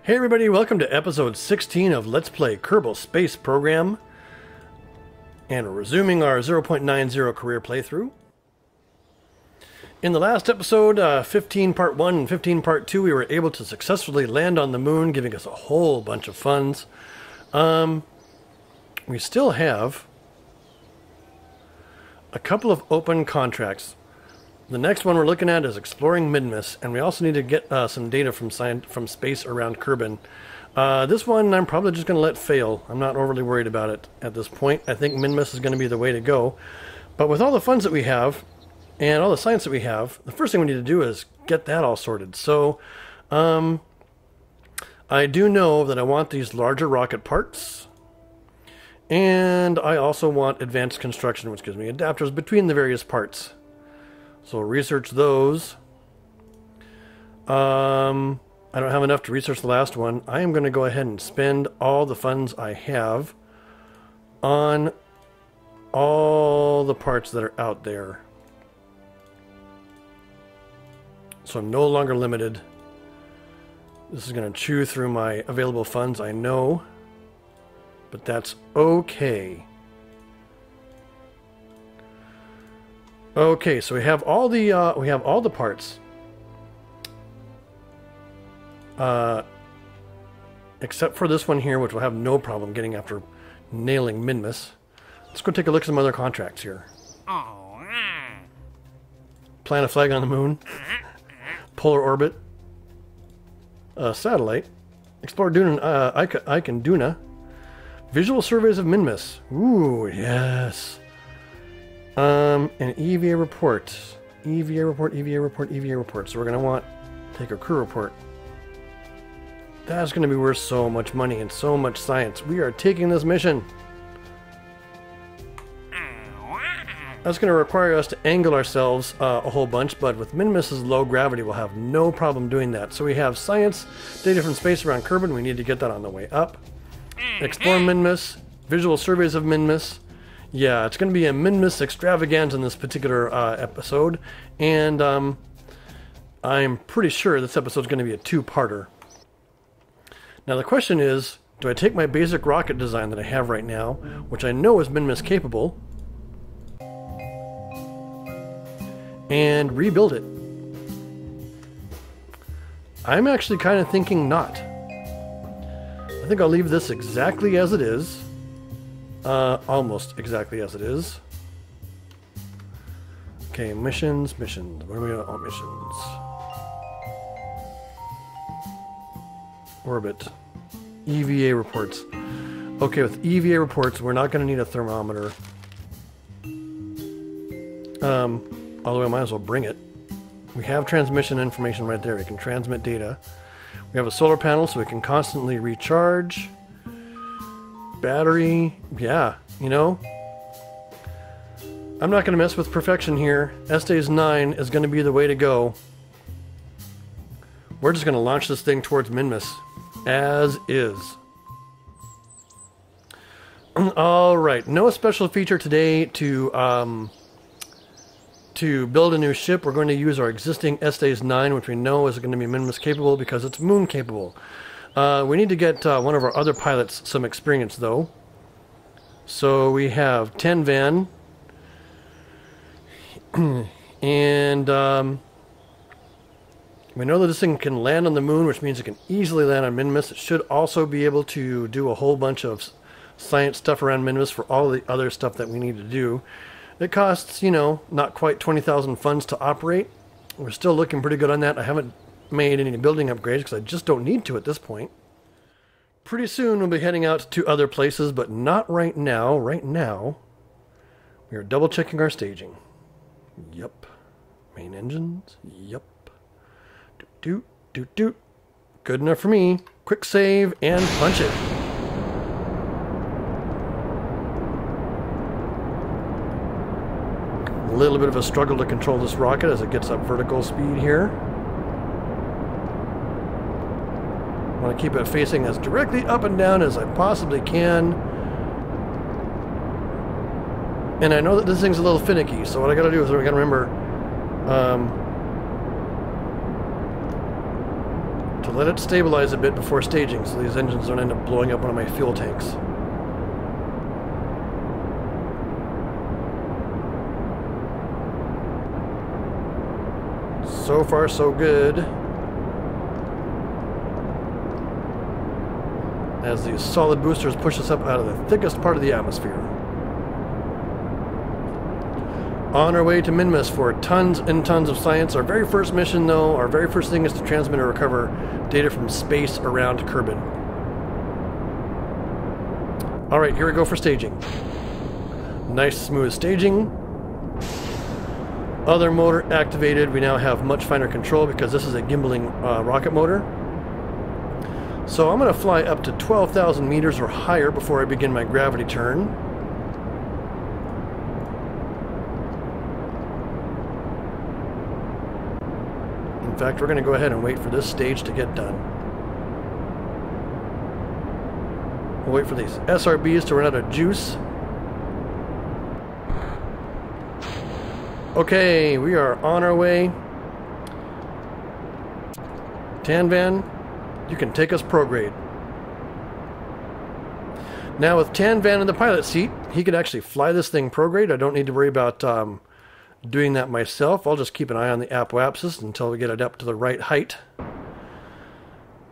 Hey everybody, welcome to episode 16 of Let's Play Kerbal Space Program. And we're resuming our 0.90 career playthrough. In the last episode, 15 part 1 and 15 part 2, we were able to successfully land on the moon, giving us a whole bunch of funds. We still have a couple of open contracts. The next one we're looking at is exploring Minmus, and we also need to get some data from space around Kerbal. This one I'm probably just going to let fail. I'm not overly worried about it at this point. I think Minmus is going to be the way to go. But with all the funds that we have, and all the science that we have, the first thing we need to do is get that all sorted. So, I do know that I want these larger rocket parts, and I also want advanced construction, which gives me adapters between the various parts. So we'll research those. I don't have enough to research the last one. I am going to go ahead and spend all the funds I have on all the parts that are out there. So I'm no longer limited. This is going to chew through my available funds, I know. But that's okay. Okay, so we have all the parts, except for this one here, which we'll have no problem getting after nailing Minmus. Let's go take a look at some other contracts here. Plant a flag on the moon, polar orbit, satellite, explore Duna, Icon Duna, visual surveys of Minmus. Ooh, yes. An EVA report. EVA report. So we're going to want to take a crew report. That's going to be worth so much money and so much science. We are taking this mission. That's going to require us to angle ourselves a whole bunch, but with Minmus's low gravity, we'll have no problem doing that. So we have science, data from space around Kerbal. We need to get that on the way up. Explore Minmus. Visual surveys of Minmus. Yeah, it's going to be a Minmus extravaganza in this particular episode, and I'm pretty sure this episode is going to be a two-parter. Now the question is, do I take my basic rocket design that I have right now, which I know is Minmus capable, and rebuild it? I'm actually kind of thinking not. I think I'll leave this exactly as it is. Almost exactly as it is. Okay, missions. What are we on? Missions. Orbit. EVA reports. Okay, with EVA reports, we're not going to need a thermometer. Although I might as well bring it. We have transmission information right there. We can transmit data. We have a solar panel, so we can constantly recharge. Battery, yeah, you know, I'm not going to mess with perfection here. Estes 9 is going to be the way to go. We're just going to launch this thing towards Minmus, as is. Alright, no special feature today to build a new ship. We're going to use our existing Estes 9, which we know is going to be Minmus capable because it's moon capable. We need to get one of our other pilots some experience, though. So we have 10 Van. And we know that this thing can land on the moon, which means it can easily land on Minmus. It should also be able to do a whole bunch of science stuff around Minmus for all the other stuff that we need to do. It costs, you know, not quite 20,000 funds to operate. We're still looking pretty good on that. I haven't made any building upgrades because I just don't need to at this point. Pretty soon we'll be heading out to other places, but not right now. Right now, we are double checking our staging. Yup. Main engines. Yup. Doot, doot, doot. Good enough for me. Quick save and punch it. A little bit of a struggle to control this rocket as it gets up vertical speed here. I want to keep it facing as directly up and down as I possibly can. And I know that this thing's a little finicky, so what I gotta do is I gotta remember to let it stabilize a bit before staging so these engines don't end up blowing up one of my fuel tanks. So far, so good. As these solid boosters push us up out of the thickest part of the atmosphere. On our way to Minmus for tons and tons of science. Our very first mission, though, our very first thing is to transmit or recover data from space around Kerbal. Alright, here we go for staging. Nice smooth staging. Other motor activated. We now have much finer control because this is a gimbaling rocket motor. So I'm going to fly up to 12,000 meters or higher before I begin my gravity turn. In fact, we're going to go ahead and wait for this stage to get done. We'll wait for these SRBs to run out of juice. Okay, we are on our way. Tanvan, you can take us prograde. Now with Tanvan in the pilot seat, he could actually fly this thing prograde. I don't need to worry about doing that myself. I'll just keep an eye on the apoapsis until we get it up to the right height.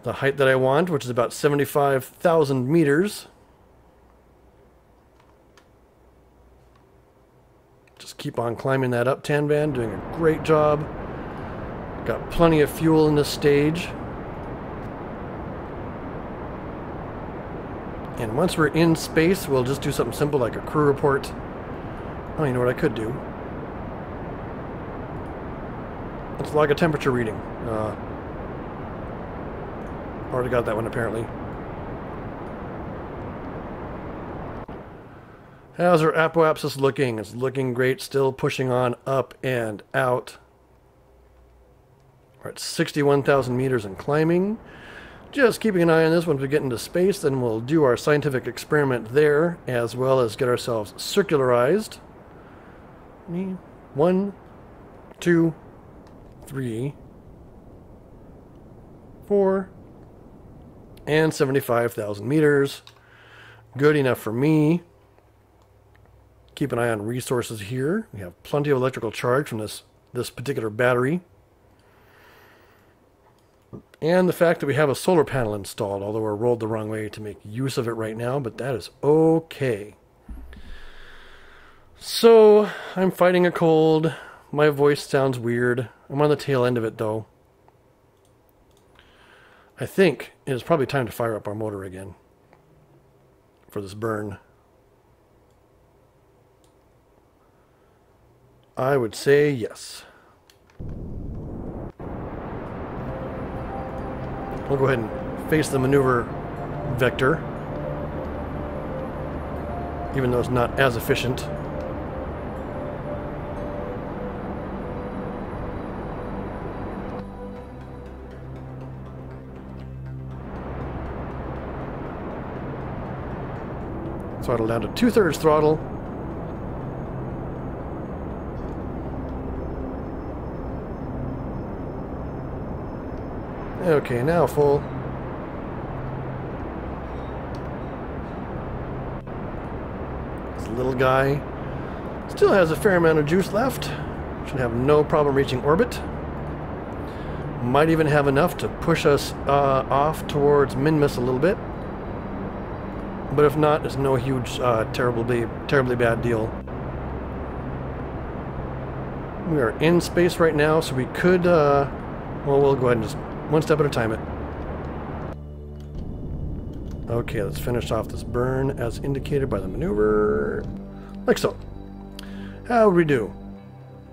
The height that I want, which is about 75,000 meters. Just keep on climbing that up, Tanvan, doing a great job. Got plenty of fuel in this stage. And once we're in space, we'll just do something simple like a crew report. Oh, you know what I could do? Let's log a temperature reading. Already got that one, apparently. How's our apoapsis looking? It's looking great, still pushing on up and out. We're at 61,000 meters and climbing. Just keeping an eye on this once we get into space, then we'll do our scientific experiment there, as well as get ourselves circularized. 1, 2, 3, 4, and 75,000 meters. Good enough for me. Keep an eye on resources here. We have plenty of electrical charge from this particular battery. And the fact that we have a solar panel installed, although we're rolled the wrong way to make use of it right now, but that is okay. So, I'm fighting a cold. My voice sounds weird. I'm on the tail end of it, though. I think it is probably time to fire up our motor again for this burn. I would say yes. We'll go ahead and face the maneuver vector, even though it's not as efficient. Throttle down to 2/3 throttle. Okay, now full. This little guy still has a fair amount of juice left. Should have no problem reaching orbit. Might even have enough to push us off towards Minmus a little bit. But if not, it's no huge, terribly bad deal. We are in space right now, so we could, well, we'll go ahead and just one step at a time it. Okay, let's finish off this burn as indicated by the maneuver. Like so. How would we do?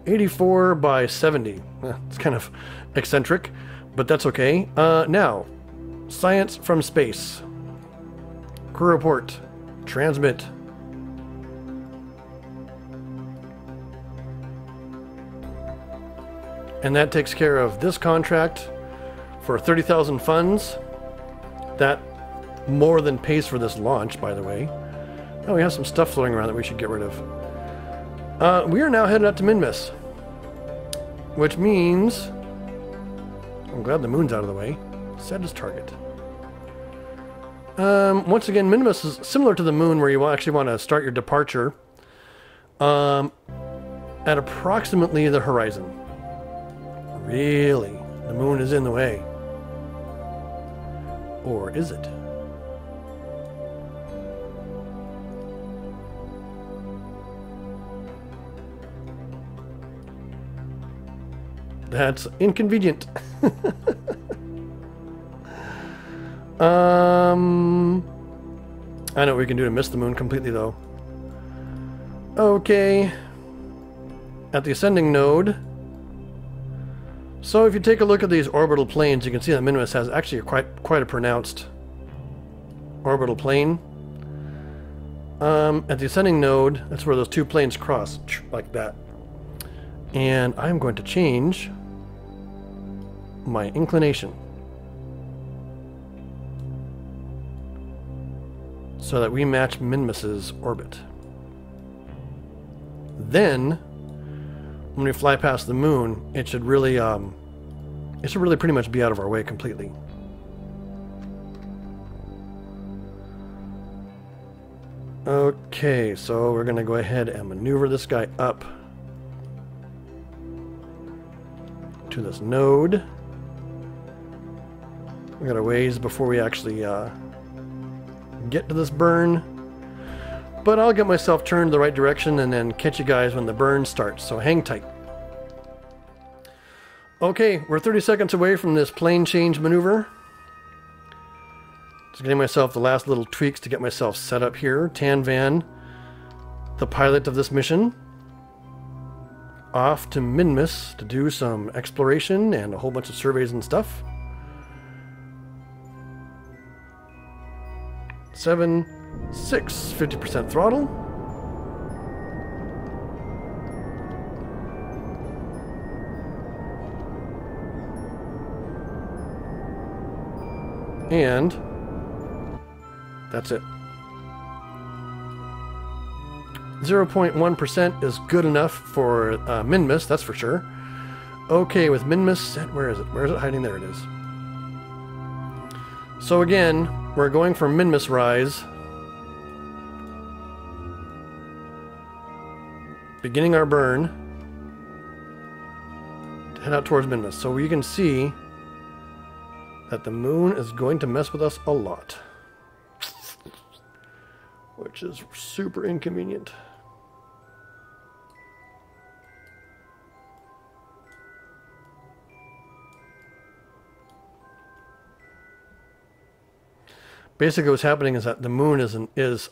84 by 70. It's kind of eccentric, but that's okay. Now, science from space. Crew report. Transmit. And that takes care of this contract for 30,000 funds. That more than pays for this launch, by the way. Oh, we have some stuff floating around that we should get rid of. We are now headed out to Minmus, which means I'm glad the moon's out of the way. Set as target. Once again, Minmus is similar to the moon, where you actually want to start your departure at approximately the horizon. Really? The moon is in the way. Or is it? That's inconvenient. I know what we can do to miss the moon completely, though. Okay. At the ascending node. So if you take a look at these orbital planes, you can see that Minmus has actually quite a pronounced orbital plane. At the ascending node, that's where those two planes cross, like that. And I'm going to change my inclination so that we match Minmus's orbit. Then, when we fly past the moon, it should really pretty much be out of our way completely. Okay, so we're going to go ahead and maneuver this guy up to this node. We got a ways before we actually get to this burn. But I'll get myself turned the right direction and then catch you guys when the burn starts, so hang tight. Okay, we're 30 seconds away from this plane change maneuver. Just getting myself the last little tweaks to get myself set up here. Tan Van, the pilot of this mission, off to Minmus to do some exploration and a whole bunch of surveys and stuff. 7, 6, 50% throttle. And that's it. 0.1% is good enough for Minmus, that's for sure. Okay, with Minmus, where is it? Where is it hiding? There it is. So again, we're going for Minmus rise. Beginning our burn to head out towards Minmus. So you can see that the moon is going to mess with us a lot, which is super inconvenient. Basically what's happening is that the moon is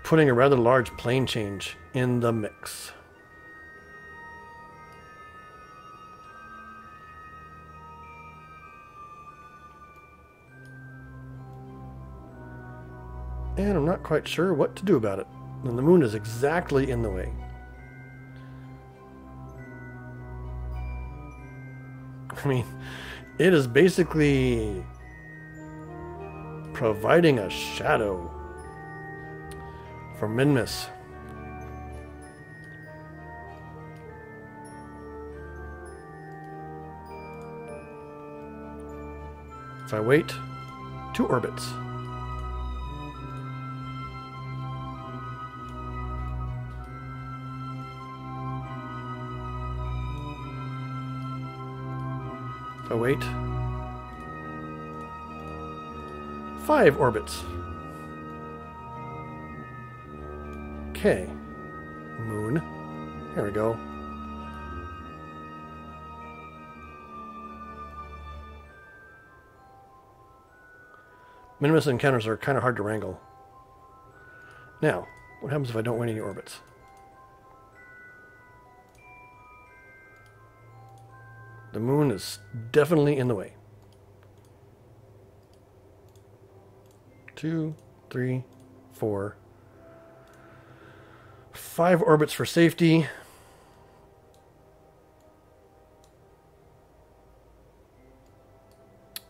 putting a rather large plane change in the mix. And I'm not quite sure what to do about it. And the moon is exactly in the way. I mean, it is basically providing a shadow for Minmus. If I wait 2 orbits. If I wait 5 orbits. Okay. Moon. There we go. Minmus encounters are kind of hard to wrangle. Now, what happens if I don't win any orbits? The moon is definitely in the way. 2, 3, 4, 5 orbits for safety.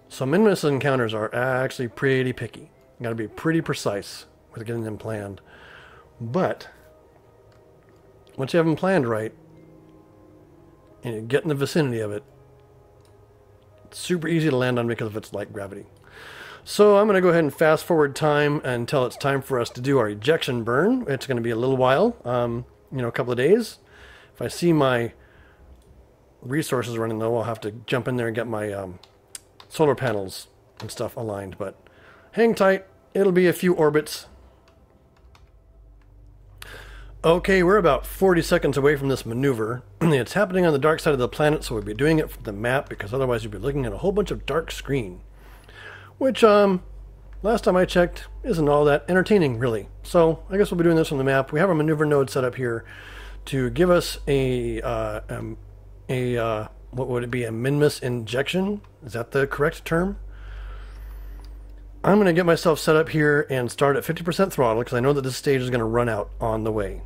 So Minmus encounters are actually pretty picky. You gotta be pretty precise with getting them planned. But once you have them planned right, and you get in the vicinity of it, super easy to land on because of its light gravity. So I'm going to go ahead and fast forward time until it's time for us to do our ejection burn. It's going to be a little while, a couple of days. If I see my resources running low, I'll have to jump in there and get my solar panels and stuff aligned. But hang tight. It'll be a few orbits. Okay, we're about 40 seconds away from this maneuver. It's happening on the dark side of the planet, so we'll be doing it from the map, because otherwise you'll be looking at a whole bunch of dark screen. Which, last time I checked, isn't all that entertaining, really. So, I guess we'll be doing this on the map. We have a maneuver node set up here to give us what would it be, a Minmus injection? Is that the correct term? I'm going to get myself set up here and start at 50% throttle, because I know that this stage is going to run out on the way.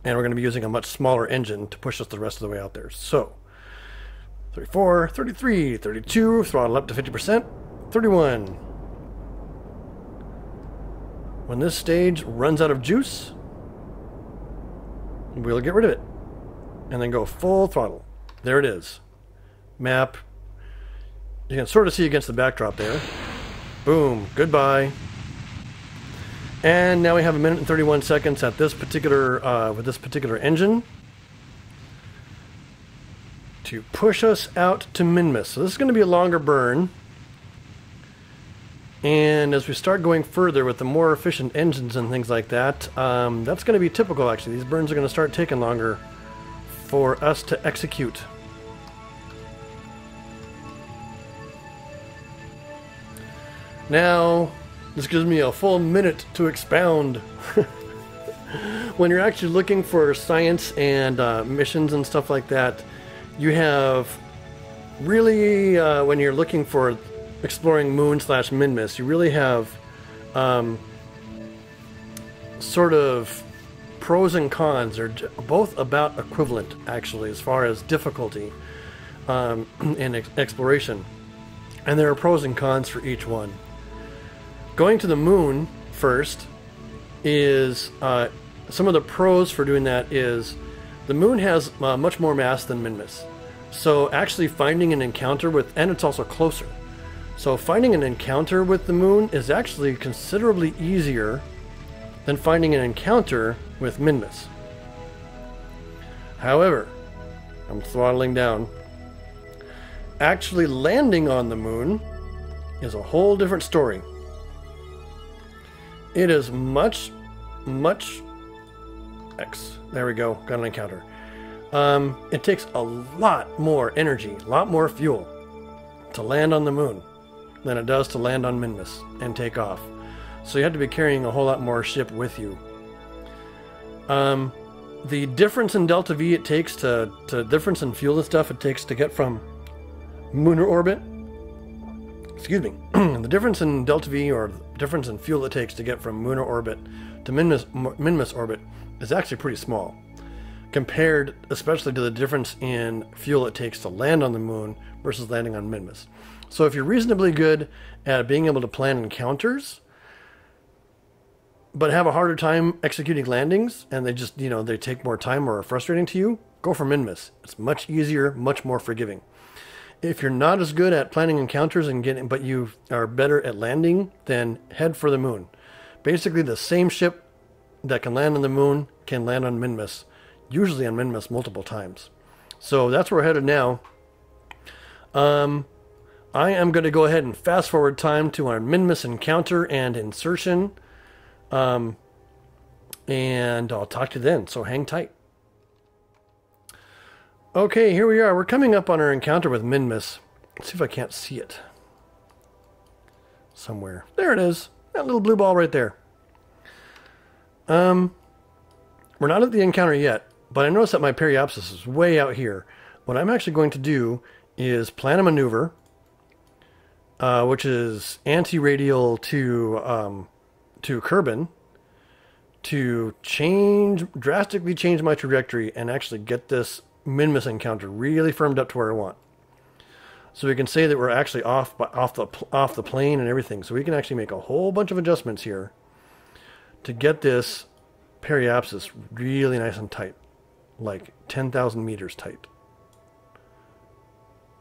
And we're going to be using a much smaller engine to push us the rest of the way out there. So, 34, 33, 32, throttle up to 50%, 31. When this stage runs out of juice, we'll get rid of it. And then go full throttle. There it is. Map. You can sort of see against the backdrop there. Boom. Goodbye. And now we have 1 minute and 31 seconds at this particular with this particular engine to push us out to Minmus. So this is going to be a longer burn. And as we start going further with the more efficient engines and things like that, that's going to be typical, actually. These burns are going to start taking longer for us to execute. Now, this gives me a full minute to expound. When you're actually looking for science and missions and stuff like that, you have really, when you're looking for exploring Moon / Minmus, you really have sort of pros and cons. Are both about equivalent, actually, as far as difficulty and exploration. And there are pros and cons for each one. Going to the moon first is, some of the pros for doing that is, the moon has much more mass than Minmus. So actually finding an encounter with, and it's also closer. So finding an encounter with the moon is actually considerably easier than finding an encounter with Minmus. However, I'm throttling down. Actually landing on the moon is a whole different story. It is much there we go, got an encounter. It takes a lot more energy, a lot more fuel to land on the moon than it does to land on Minmus and take off. So you have to be carrying a whole lot more ship with you. The difference in delta V it takes to difference in fuel and stuff it takes to get from lunar orbit, excuse me, the difference in delta V, or difference in fuel it takes to get from lunar orbit to Minmus orbit, is actually pretty small, compared especially to the difference in fuel it takes to land on the moon versus landing on Minmus. So if you're reasonably good at being able to plan encounters, but have a harder time executing landings, and they just, they take more time or are frustrating to you, go for Minmus. It's much easier, much more forgiving. If you're not as good at planning encounters but you are better at landing, then head for the moon. Basically, the same ship that can land on the moon can land on Minmus, usually on Minmus multiple times. So that's where we're headed now. I am going to go ahead and fast forward time to our Minmus encounter and insertion. And I'll talk to you then, so hang tight. Okay, here we are. We're coming up on our encounter with Minmus. Let's see if I can't see it somewhere. There it is. That little blue ball right there. We're not at the encounter yet, but I noticed that my periapsis is way out here. What I'm actually going to do is plan a maneuver, which is anti-radial to Kerbal, to drastically change my trajectory and actually get this Minmus encounter really firmed up to where I want. So we can say that we're actually off the plane and everything. So we can actually make a whole bunch of adjustments here to get this periapsis really nice and tight, like 10,000 meters tight.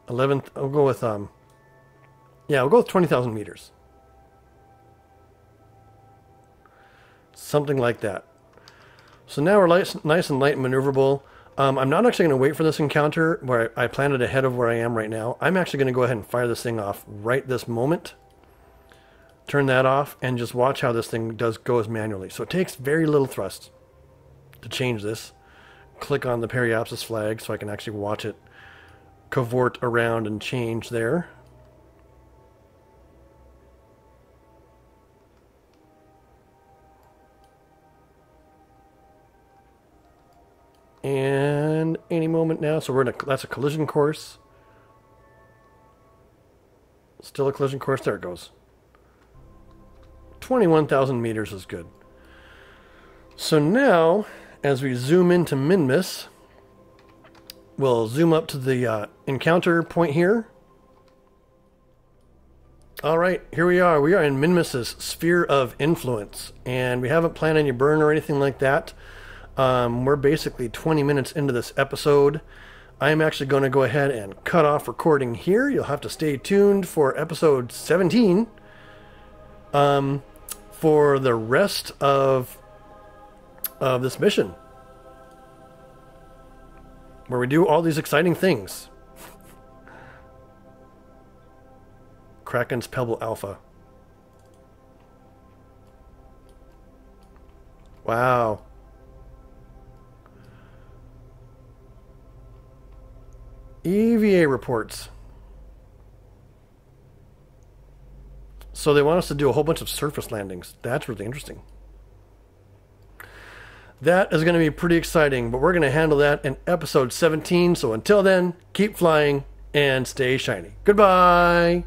11th, I'll go with, yeah, we'll go with 20,000 meters. Something like that. So now we're nice and light and maneuverable. I'm not actually going to wait for this encounter where I planned it ahead of where I am right now. I'm actually going to go ahead and fire this thing off right this moment. Turn that off and just watch how this thing goes manually. So it takes very little thrust to change this. Click on the periapsis flag so I can actually watch it cavort around and change there. And any moment now, so that's a collision course. Still a collision course, there it goes. 21,000 meters is good. So now, as we zoom into Minmus, we'll zoom up to the encounter point here. Alright, here we are. We are in Minmus's sphere of influence, and we haven't planned any burn or anything like that. We're basically 20 minutes into this episode. I'm actually going to go ahead and cut off recording here. You'll have to stay tuned for episode 17 for the rest of this mission, where we do all these exciting things. Kraken's Pebble Alpha. Wow. EVA reports. So they want us to do a whole bunch of surface landings. That's really interesting. That is going to be pretty exciting, but we're going to handle that in episode 17. So until then, keep flying and stay shiny. Goodbye.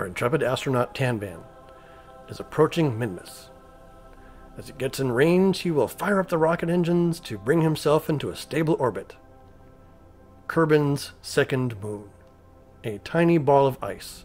Intrepid astronaut Tanban is approaching Minmus. As he gets in range, he will fire up the rocket engines to bring himself into a stable orbit. Kerbin's second moon, a tiny ball of ice